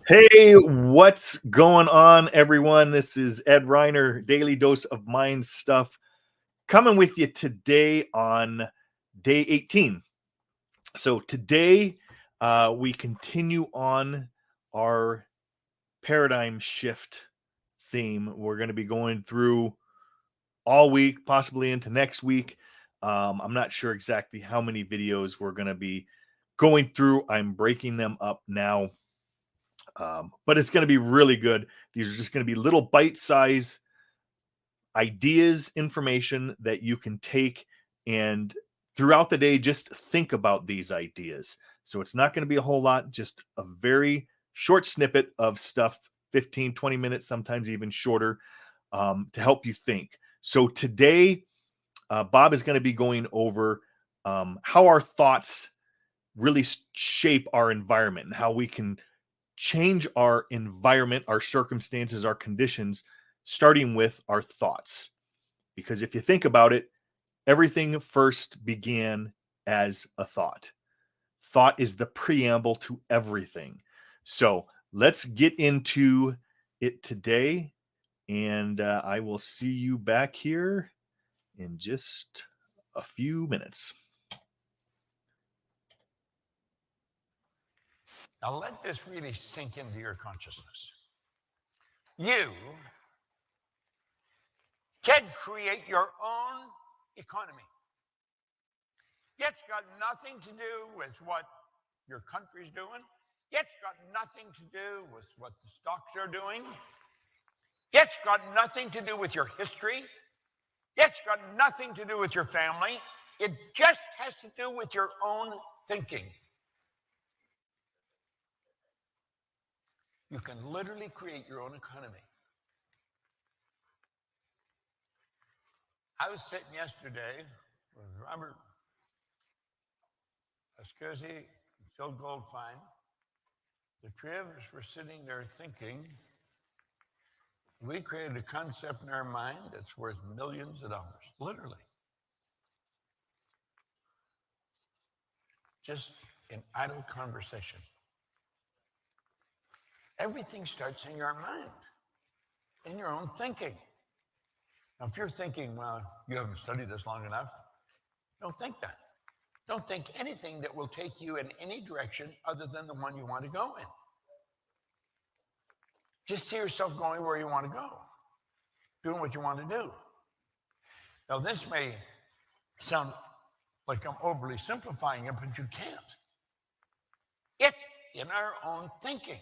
Hey, what's going on, everyone? This is Ed Reiner, Daily Dose of Mind Stuff, coming with you today on day 18. So, today we continue on our paradigm shift theme. We're going to be going through all week, possibly into next week. I'm not sure exactly how many videos we're going to be going through. I'm breaking them up now. But it's going to be really good. These are just going to be little bite-size ideas, information that you can take and throughout the day just think about these ideas. So it's not going to be a whole lot, just a very short snippet of stuff, 15, 20 minutes, sometimes even shorter, to help you think. So today, Bob is going to be going over how our thoughts really shape our environment and how we can change our environment, our circumstances, our conditions, starting with our thoughts. Because if you think about it, everything first began as a thought. Thought is the preamble to everything. So let's get into it today. And I will see you back here in just a few minutes. Now let this really sink into your consciousness. You can create your own economy. It's got nothing to do with what your country's doing. It's got nothing to do with what the stocks are doing. It's got nothing to do with your history. It's got nothing to do with your family. It just has to do with your own thinking. You can literally create your own economy. I was sitting yesterday with Robert Ascuzzi and Phil Goldfine. The three of us were sitting there thinking. We created a concept in our mind that's worth millions of dollars, literally. Just in idle conversation. Everything starts in your mind, in your own thinking. Now, if you're thinking, well, you haven't studied this long enough, don't think that. Don't think anything that will take you in any direction other than the one you want to go in. Just see yourself going where you want to go, doing what you want to do. Now, this may sound like I'm overly simplifying it, but you can't. It's in our own thinking.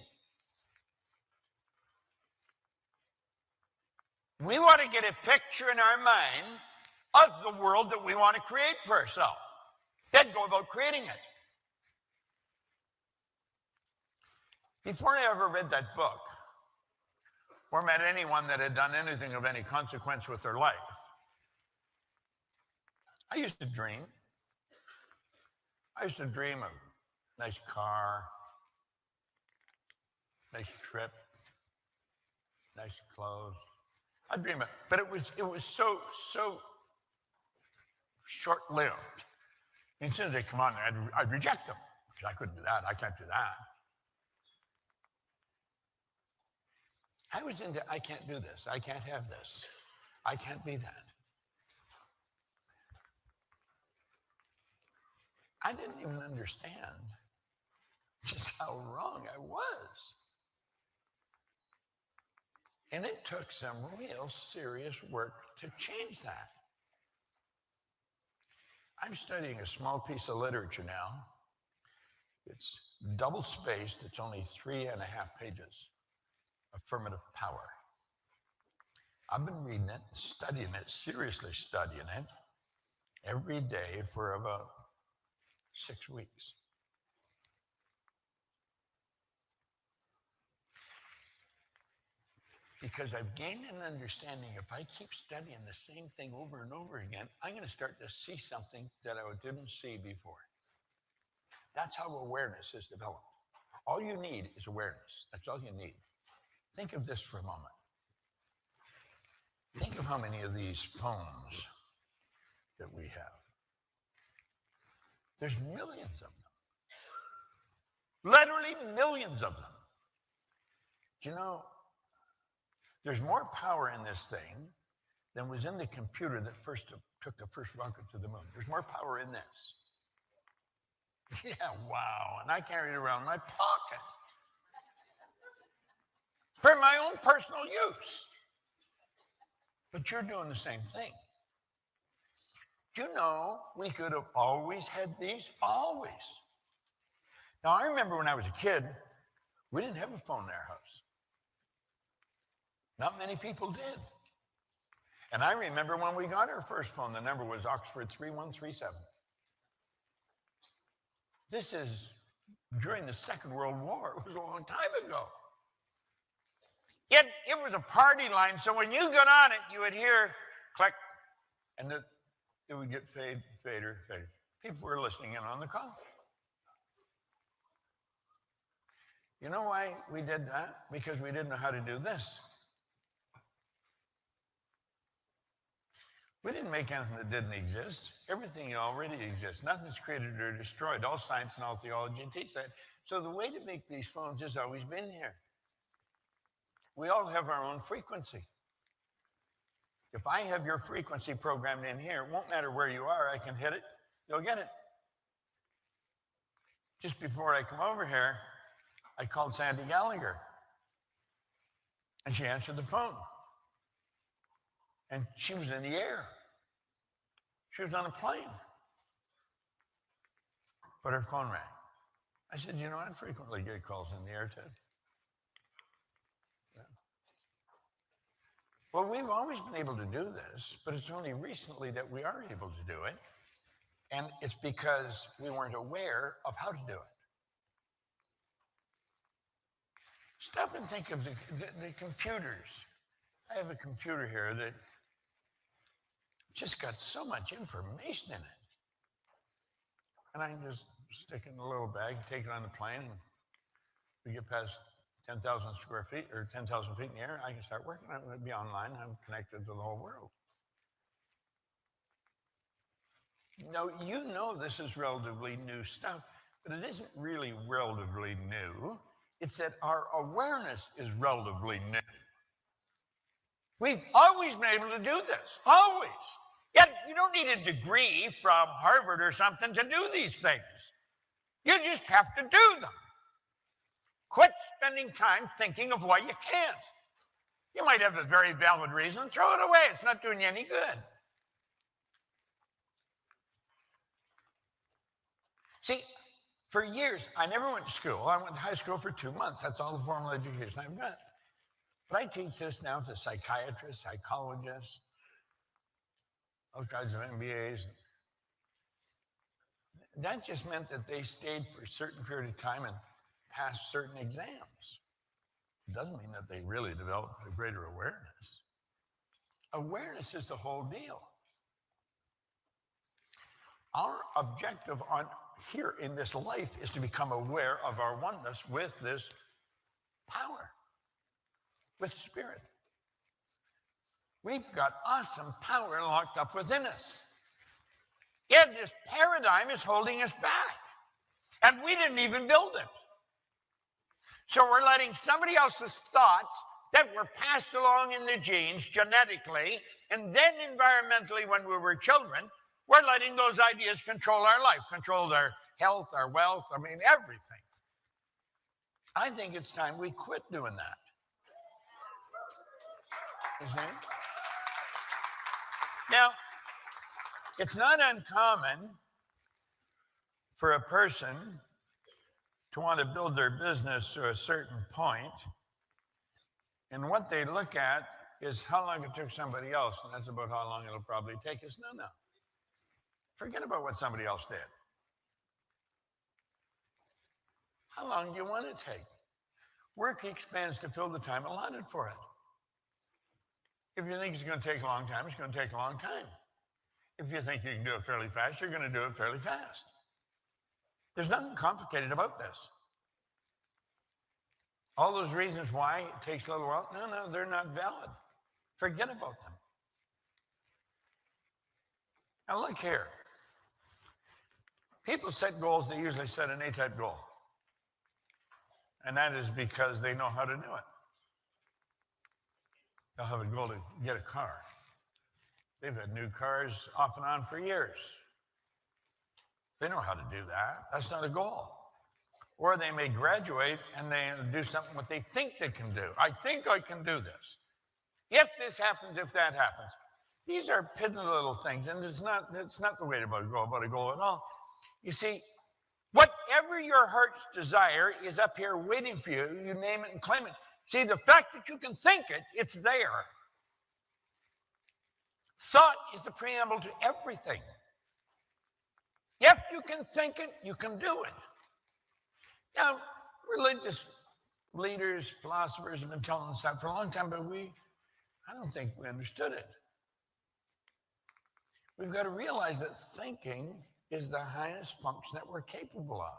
We want to get a picture in our mind of the world that we want to create for ourselves. Then go about creating it. Before I ever read that book, or met anyone that had done anything of any consequence with their life, I used to dream. I used to dream of a nice car, nice trip, nice clothes. I'd dream it, but it was so short-lived. And as soon as they come on, I'd reject them because I couldn't do that. I can't do that. I was into, I can't do this. I can't have this. I can't be that. I didn't even understand just how wrong I was. And it took some real serious work to change that. I'm studying a small piece of literature now. It's double-spaced. It's only 3.5 pages. Affirmative power. I've been reading it, studying it, seriously studying it, every day for about 6 weeks. Because I've gained an understanding, if I keep studying the same thing over and over again, I'm going to start to see something that I didn't see before. That's how awareness is developed. All you need is awareness. That's all you need. Think of this for a moment. Think of how many of these phones that we have. There's millions of them. Literally millions of them. Do you know, there's more power in this thing than was in the computer that first took the first rocket to the moon. There's more power in this. Yeah, wow. And I carry it around in my pocket for my own personal use. But you're doing the same thing. Do you know we could have always had these? Always. Now, I remember when I was a kid, we didn't have a phone in our house. Not many people did. And I remember when we got our first phone, the number was Oxford 3137. This is during the Second World War. It was a long time ago. Yet it was a party line, so when you got on it, you would hear click, and it would get fade, fader, fader. People were listening in on the call. You know why we did that? Because we didn't know how to do this. We didn't make anything that didn't exist. Everything already exists. Nothing's created or destroyed. All science and all theology teach that. So the way to make these phones has always been here. We all have our own frequency. If I have your frequency programmed in here, it won't matter where you are. I can hit it. You'll get it. Just before I come over here, I called Sandy Gallagher. And she answered the phone. And she was in the air. She was on a plane. But her phone rang. I said, you know, I frequently get calls in the air, Ted. Yeah. Well, we've always been able to do this, but it's only recently that we are able to do it. And it's because we weren't aware of how to do it. Stop and think of the computers. I have a computer here that just got so much information in it. And I can just stick it in a little bag, take it on the plane, and we get past 10,000 square feet or 10,000 feet in the air, I can start working on it. It'll be online. I'm connected to the whole world. Now, you know this is relatively new stuff, but it isn't really relatively new. It's that our awareness is relatively new. We've always been able to do this, always. Yet you don't need a degree from Harvard or something to do these things. You just have to do them. Quit spending time thinking of why you can't. You might have a very valid reason, throw it away. It's not doing you any good. See, for years, I never went to school. I went to high school for 2 months. That's all the formal education I've got. But I teach this now to psychiatrists, psychologists, all kinds of MBAs. That just meant that they stayed for a certain period of time and passed certain exams. It doesn't mean that they really developed a greater awareness. Awareness is the whole deal. Our objective on here in this life is to become aware of our oneness with this power, with spirit. We've got awesome power locked up within us. Yet this paradigm is holding us back. And we didn't even build it. So we're letting somebody else's thoughts that were passed along in the genes genetically and then environmentally when we were children, we're letting those ideas control our life, control our health, our wealth, I mean, everything. I think it's time we quit doing that. You see? Now, it's not uncommon for a person to want to build their business to a certain point, and what they look at is how long it took somebody else, and that's about how long it'll probably take us. No. Forget about what somebody else did. How long do you want it to take? Work expands to fill the time allotted for it. If you think it's going to take a long time, it's going to take a long time. If you think you can do it fairly fast, you're going to do it fairly fast. There's nothing complicated about this. All those reasons why it takes a little while, no, they're not valid. Forget about them. Now look here. People set goals, they usually set an A-type goal. And that is because they know how to do it. They'll have a goal to get a car. They've had new cars off and on for years. They know how to do that. That's not a goal. Or they may graduate and they do something what they think they can do. I think I can do this. If this happens, if that happens. These are piddly little things, and it's not the way to go about a goal at all. You see, whatever your heart's desire is up here waiting for you. You name it and claim it. See, the fact that you can think it, it's there. Thought is the preamble to everything. If you can think it, you can do it. Now, religious leaders, philosophers have been telling us that for a long time, but I don't think we understood it. We've got to realize that thinking is the highest function that we're capable of.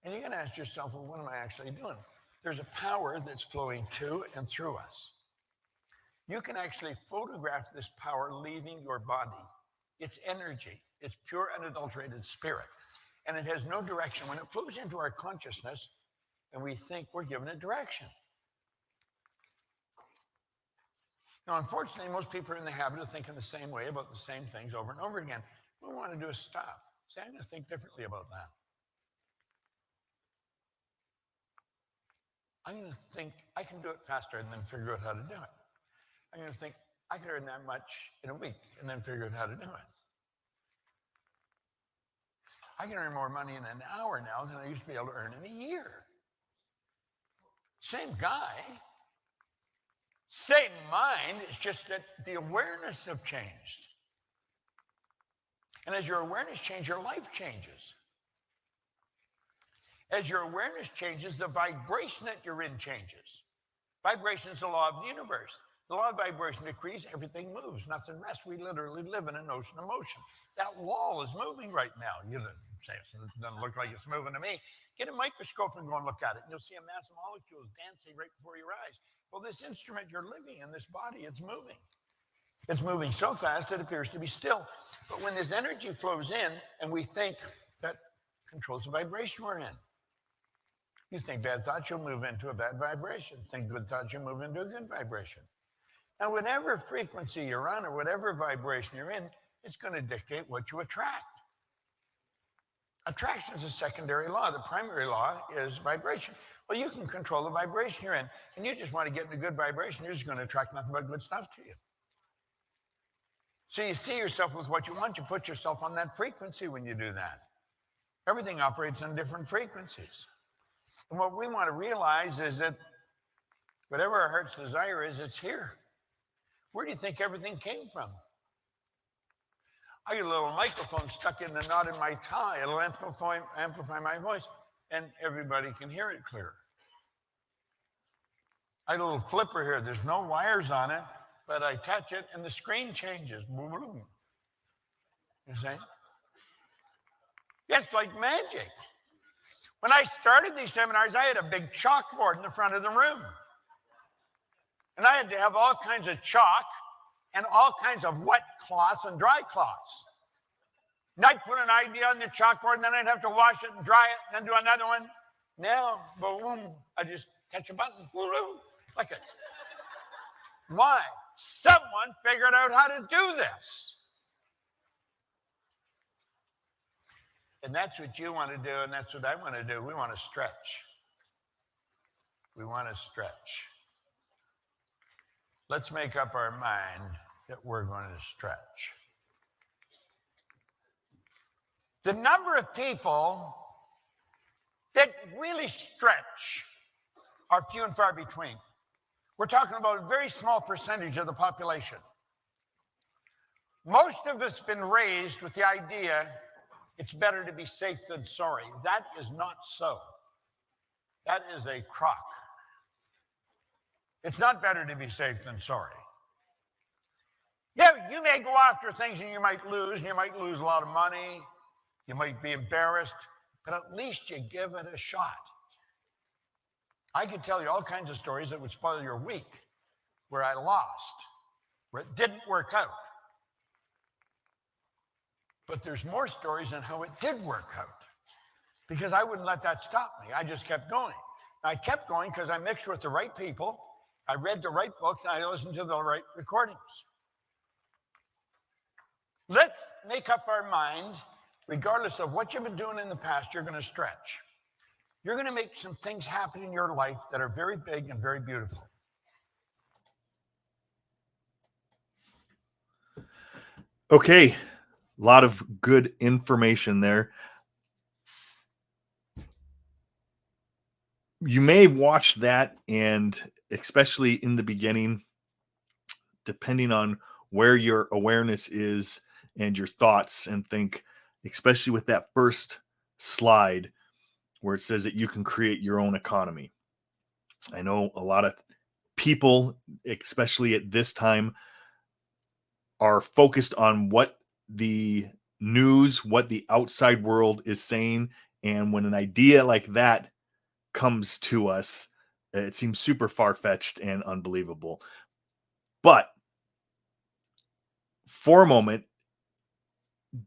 And you're going to ask yourself, well, what am I actually doing? There's a power that's flowing to and through us. You can actually photograph this power leaving your body. It's energy. It's pure unadulterated spirit. And it has no direction. When it flows into our consciousness and we think, we're given it direction. Now, unfortunately, most people are in the habit of thinking the same way about the same things over and over again. What we want to do is stop. Say, I'm going to think differently about that. I'm going to think I can do it faster and then figure out how to do it. I'm going to think I can earn that much in a week and then figure out how to do it. I can earn more money in an hour now than I used to be able to earn in a year. Same guy, same mind, it's just that the awareness have changed. And as your awareness changes, your life changes. As your awareness changes, the vibration that you're in changes. Vibration is the law of the universe. The law of vibration decrees, everything moves, nothing rests. We literally live in an ocean of motion. That wall is moving right now. You say it doesn't look like it's moving to me. Get a microscope and go and look at it, and you'll see a mass of molecules dancing right before your eyes. Well, this instrument you're living in, this body, it's moving. It's moving so fast it appears to be still. But when this energy flows in, and we think that controls the vibration we're in. You think bad thoughts, you'll move into a bad vibration. Think good thoughts, you'll move into a good vibration. Now, whatever frequency you're on or whatever vibration you're in, it's going to dictate what you attract. Attraction is a secondary law. The primary law is vibration. Well, you can control the vibration you're in, and you just want to get in a good vibration, you're just going to attract nothing but good stuff to you. So you see yourself with what you want, you put yourself on that frequency when you do that. Everything operates on different frequencies. And what we want to realize is that whatever our heart's desire is, it's here. Where do you think everything came from? I get a little microphone stuck in the knot in my tie. It'll amplify my voice, and everybody can hear it clear. I have a little flipper here. There's no wires on it, but I touch it, and the screen changes. Boom, boom. You see? It's like magic. When I started these seminars, I had a big chalkboard in the front of the room. And I had to have all kinds of chalk and all kinds of wet cloths and dry cloths. And I'd put an idea on the chalkboard, and then I'd have to wash it and dry it, and then do another one. Now, boom, I just touch a button, like it. Why? Someone figured out how to do this. And that's what you want to do, and that's what I want to do. We want to stretch. We want to stretch. Let's make up our mind that we're going to stretch. The number of people that really stretch are few and far between. We're talking about a very small percentage of the population. Most of us have been raised with the idea it's better to be safe than sorry. That is not so. That is a crock. It's not better to be safe than sorry. Yeah, you may go after things and you might lose a lot of money, you might be embarrassed, but at least you give it a shot. I could tell you all kinds of stories that would spoil your week, where I lost, where it didn't work out. But there's more stories on how it did work out, because I wouldn't let that stop me. I just kept going. I kept going because I mixed with the right people, I read the right books, and I listened to the right recordings. Let's make up our mind, regardless of what you've been doing in the past, you're going to stretch. You're going to make some things happen in your life that are very big and very beautiful. Okay, a lot of good information there. You may watch that, and especially in the beginning, depending on where your awareness is and your thoughts, and think, especially with that first slide where it says that you can create your own economy. I know a lot of people, especially at this time, are focused on what the news, what the outside world is saying. And when an idea like that comes to us, it seems super far-fetched and unbelievable. But for a moment,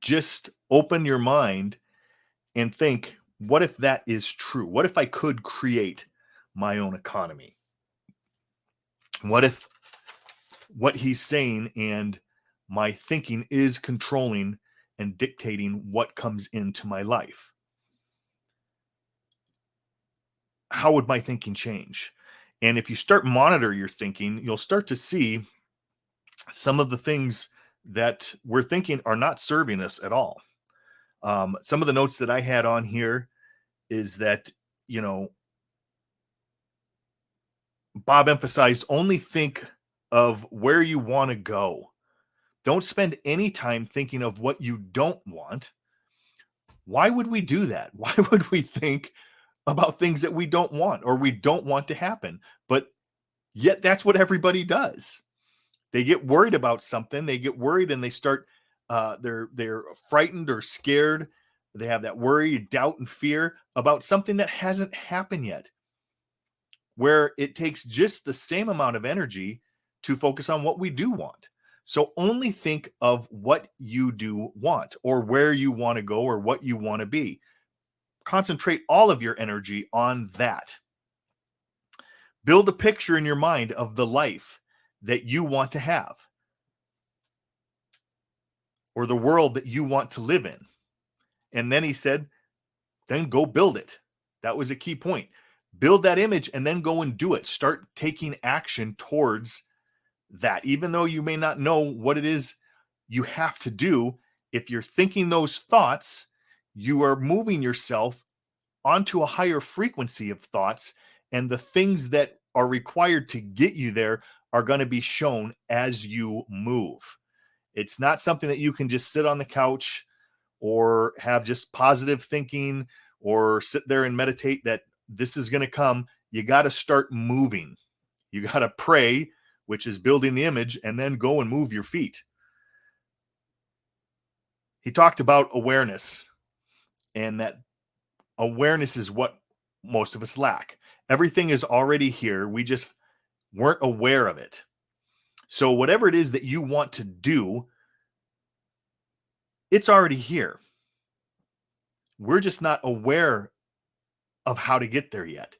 just open your mind and think, what if that is true? What if I could create my own economy? What if what he's saying and my thinking is controlling and dictating what comes into my life? How would my thinking change? And if you start monitor your thinking, you'll start to see some of the things that we're thinking are not serving us at all. Some of the notes that I had on here is that, you know, Bob emphasized only think of where you want to go. Don't spend any time thinking of what you don't want. Why would we do that? Why would we think about things that we don't want or we don't want to happen? But yet that's what everybody does. They get worried about something. They get worried and they start they're frightened or scared. They have that worry, doubt, and fear about something that hasn't happened yet, where it takes just the same amount of energy to focus on what we do want. So only think of what you do want or where you want to go or what you want to be. Concentrate all of your energy on that. Build a picture in your mind of the life that you want to have or the world that you want to live in. And then he said, then go build it. That was a key point. Build that image and then go and do it. Start taking action towards that. Even though you may not know what it is you have to do, if you're thinking those thoughts, you are moving yourself onto a higher frequency of thoughts, and the things that are required to get you there are going to be shown as you move. It's not something that you can just sit on the couch or have just positive thinking or sit there and meditate that this is going to come. You got to start moving. You got to pray, which is building the image, and then go and move your feet. He talked about awareness, and that awareness is what most of us lack. Everything is already here. We just weren't aware of it. So whatever it is that you want to do, it's already here. We're just not aware of how to get there yet.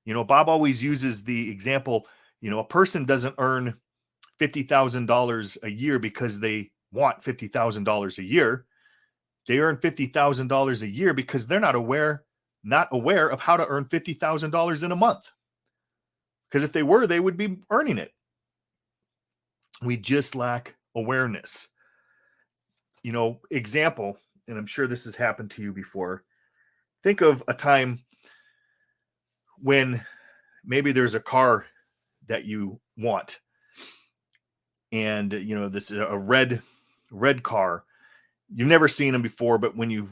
You know, Bob always uses the example, you know, a person doesn't earn $50,000 a year because they want $50,000 a year. They earn $50,000 a year because they're not aware of how to earn $50,000 in a month. Because if they were, they would be earning it. We just lack awareness. You know, example, and I'm sure this has happened to you before. Think of a time when maybe there's a car that you want, and you know, this is a red car. You've never seen them before, but when you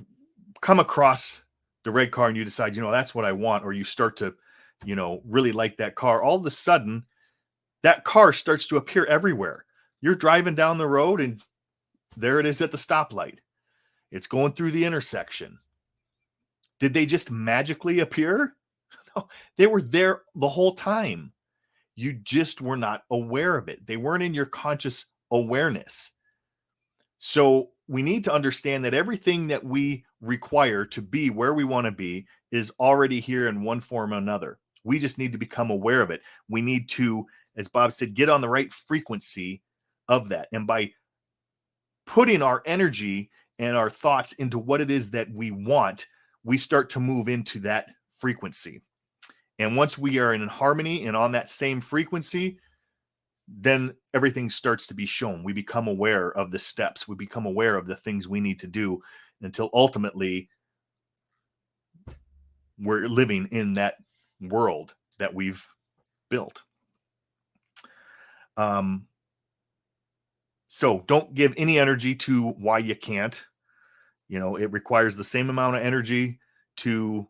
come across the red car and you decide, you know, that's what I want, or you start to, you know, really like that car, all of a sudden that car starts to appear everywhere. You're driving down the road and there it is at the stoplight. It's going through the intersection. Did they just magically appear? No, they were there the whole time. You just were not aware of it. They weren't in your conscious awareness. So we need to understand that everything that we require to be where we want to be is already here in one form or another. We just need to become aware of it. We need to, as Bob said, get on the right frequency of that. And by putting our energy and our thoughts into what it is that we want, we start to move into that frequency. And once we are in harmony and on that same frequency, then everything starts to be shown. We become aware of the steps. We become aware of the things we need to do until ultimately we're living in that world that we've built. So don't give any energy to why you can't. It requires the same amount of energy to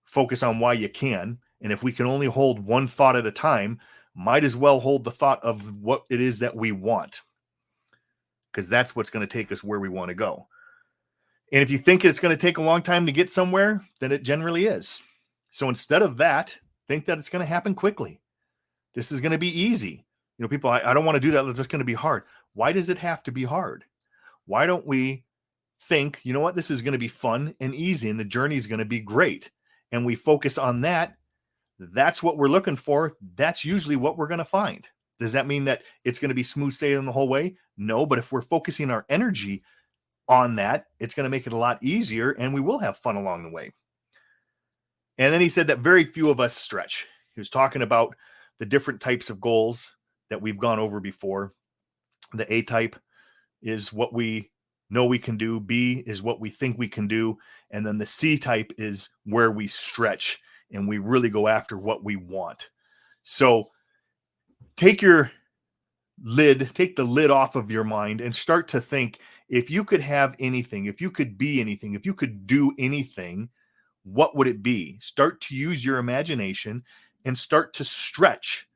focus on why you can. And if we can only hold one thought at a time, might as well hold the thought of what it is that we want, because that's what's going to take us where we want to go. And if you think it's going to take a long time to get somewhere, then it generally is. So instead of that, think that it's going to happen quickly. This is going to be easy. People, I don't want to do that. It's just going to be hard. Why does it have to be hard? Why don't we think, you know what, this is going to be fun and easy and the journey is going to be great. And we focus on that. That's what we're looking for. That's usually what we're going to find. Does that mean that it's going to be smooth sailing the whole way? No, but if we're focusing our energy on that, it's going to make it a lot easier and we will have fun along the way. And then he said that very few of us stretch. He was talking about the different types of goals that we've gone over before. The A type is what we know we can do. B is what we think we can do. And then the C type is where we stretch and we really go after what we want. So take the lid off of your mind and start to think, if you could have anything, if you could be anything, if you could do anything, what would it be? Start to use your imagination and start to stretch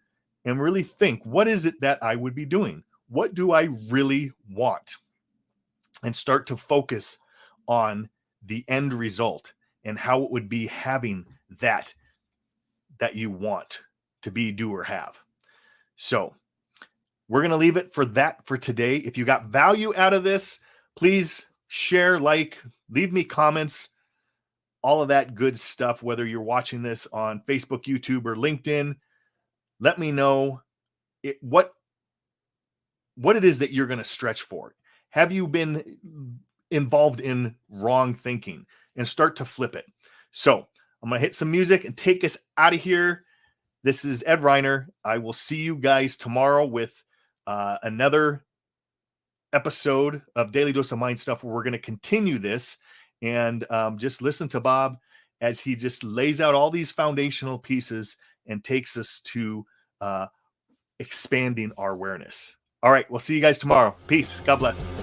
and really think, what is it that I would be doing? What do I really want? And start to focus on the end result and how it would be having that you want to be, do, or have. So we're going to leave it for that for today. If you got value out of this, please share, leave me comments, all of that good stuff, whether you're watching this on Facebook, YouTube, or LinkedIn. Let me know what it is that you're going to stretch for. Have you been involved in wrong thinking? And start to flip it. So I'm going to hit some music and take us out of here. This is Ed Reiner. I will see you guys tomorrow with another episode of Daily Dose of Mind Stuff, where we're going to continue this and just listen to Bob as he just lays out all these foundational pieces and takes us to expanding our awareness. All right, we'll see you guys tomorrow. Peace. God bless.